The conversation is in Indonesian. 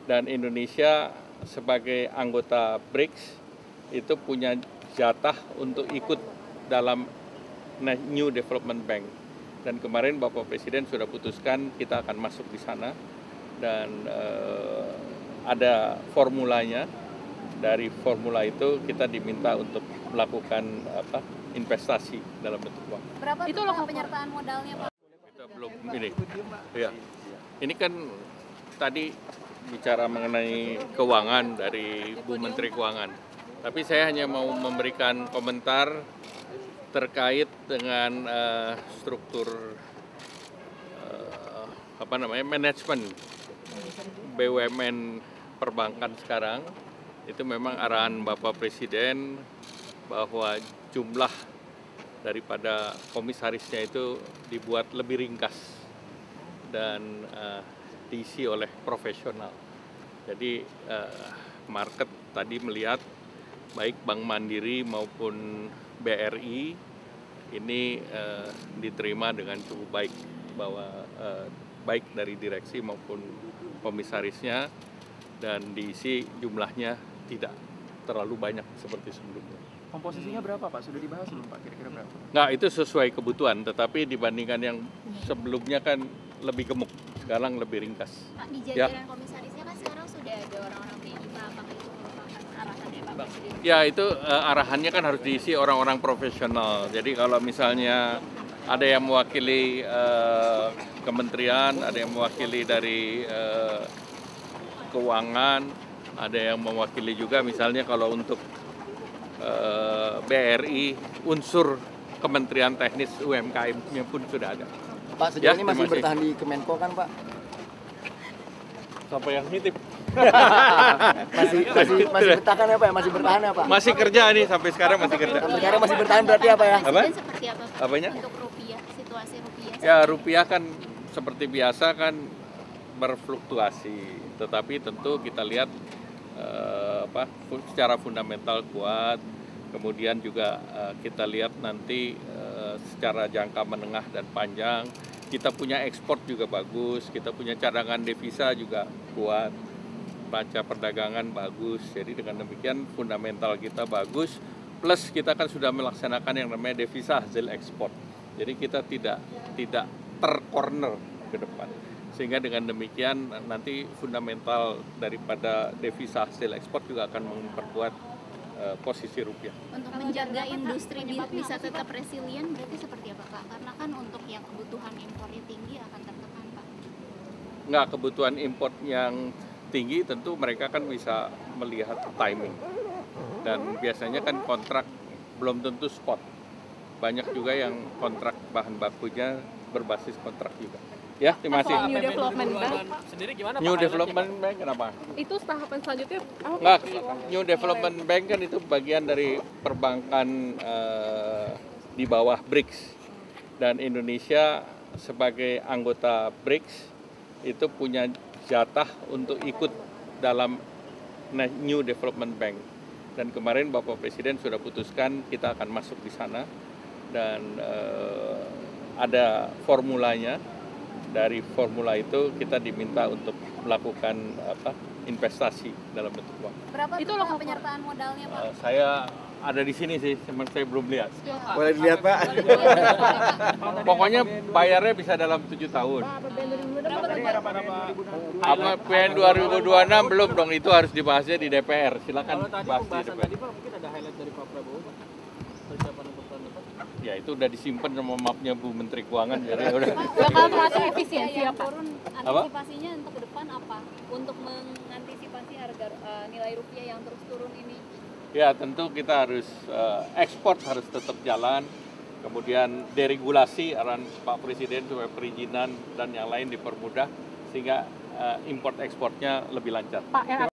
dan Indonesia sebagai anggota BRICS itu punya jatah untuk ikut dalam New Development Bank. Dan kemarin Bapak Presiden sudah putuskan kita akan masuk di sana dan ada formulanya. Dari formula itu kita diminta untuk melakukan investasi dalam bentuk uang. Berapa itu loh penyertaan modalnya, Pak? Kita belum ini. Ya. Ini kan tadi bicara mengenai keuangan dari Bu Menteri Keuangan. Tapi saya hanya mau memberikan komentar terkait dengan struktur manajemen BUMN perbankan sekarang. Itu memang arahan Bapak Presiden bahwa jumlah daripada komisarisnya itu dibuat lebih ringkas dan diisi oleh profesional. Jadi market tadi melihat baik Bank Mandiri maupun BRI ini diterima dengan cukup baik bahwa baik dari direksi maupun komisarisnya dan diisi jumlahnya tidak terlalu banyak seperti sebelumnya. Komposisinya berapa, Pak? Sudah dibahas belum, Pak? Kira-kira berapa? Nggak, itu sesuai kebutuhan, tetapi dibandingkan yang sebelumnya kan lebih gemuk, sekarang lebih ringkas. Pak, di jajaran komisarisnya kan sekarang sudah ada orang-orang BI, Pak. Apakah itu merupakan arahannya Pak Presiden? Ya, itu arahannya kan harus diisi orang-orang profesional. Jadi kalau misalnya ada yang mewakili kementerian, ada yang mewakili dari keuangan, ada yang mewakili juga misalnya kalau untuk BRI unsur Kementerian Teknis UMKM-nya pun sudah ada. Pak, sejauh ini masih bertahan di Kemenko kan, Pak? Siapa yang nitip? masih bertahan ya, Pak? Masih bertahan ya, Pak? Masih kerja nih, sampai sekarang masih kerja. Sampai sekarang masih bertahan berarti apa ya? Apa? Seperti apa, Pak? Apanya? Untuk rupiah, situasi rupiah. Ya, rupiah kan seperti biasa kan berfluktuasi. Tetapi tentu kita lihat secara fundamental kuat. Kemudian juga kita lihat nanti secara jangka menengah dan panjang, kita punya ekspor juga bagus, kita punya cadangan devisa juga kuat, raca perdagangan bagus. Jadi dengan demikian fundamental kita bagus, plus kita kan sudah melaksanakan yang namanya devisa hasil ekspor. Jadi kita tidak tercorner ke depan. Sehingga dengan demikian nanti fundamental daripada devisa hasil ekspor juga akan memperkuat posisi rupiah. Untuk menjaga industri bisa tetap resilient berarti seperti apa, Pak? Karena kan untuk yang kebutuhan impornya tinggi akan tertekan, Pak. Nggak, kebutuhan import yang tinggi tentu mereka kan bisa melihat timing. Dan biasanya kan kontrak belum tentu spot. Banyak juga yang kontrak bahan bakunya berbasis kontrak juga. Ya, terima kasih. New Development Bank Sendiri gimana, Pak? New Development Bank kenapa? itu tahapan selanjutnya apa? Nggak, New Development Bank kan itu bagian dari perbankan di bawah BRICS. Dan Indonesia sebagai anggota BRICS itu punya jatah untuk ikut dalam New Development Bank. Dan kemarin Bapak Presiden sudah putuskan kita akan masuk di sana dan ada formulanya. Dari formula itu kita diminta untuk melakukan investasi dalam bentuk uang. Berapa itu loh penyertaan modalnya, Pak? Saya ada di sini sih, cuman saya belum lihat. Boleh dilihat, Pak? Pokoknya bayarnya bisa dalam 7 tahun. Apa PN 2026 belum dong, itu harus dibahasnya di DPR. Silakan bahas di DPR. Tadi, Pak, mungkin ada highlight dari Pak Prabowo, Pak. Persiapan untuk tahun depan. Ya itu udah disimpan sama mapnya Bu Menteri Keuangan, jadi udah. Bakal termasuk efisiensi ya, Pak? Antisipasinya untuk ke depan apa? Untuk mengantisipasi harga nilai rupiah yang terus turun ini? Ya tentu kita harus ekspor harus tetap jalan, kemudian deregulasi arahan Pak Presiden supaya perizinan dan yang lain dipermudah sehingga import ekspornya lebih lancar. Pak,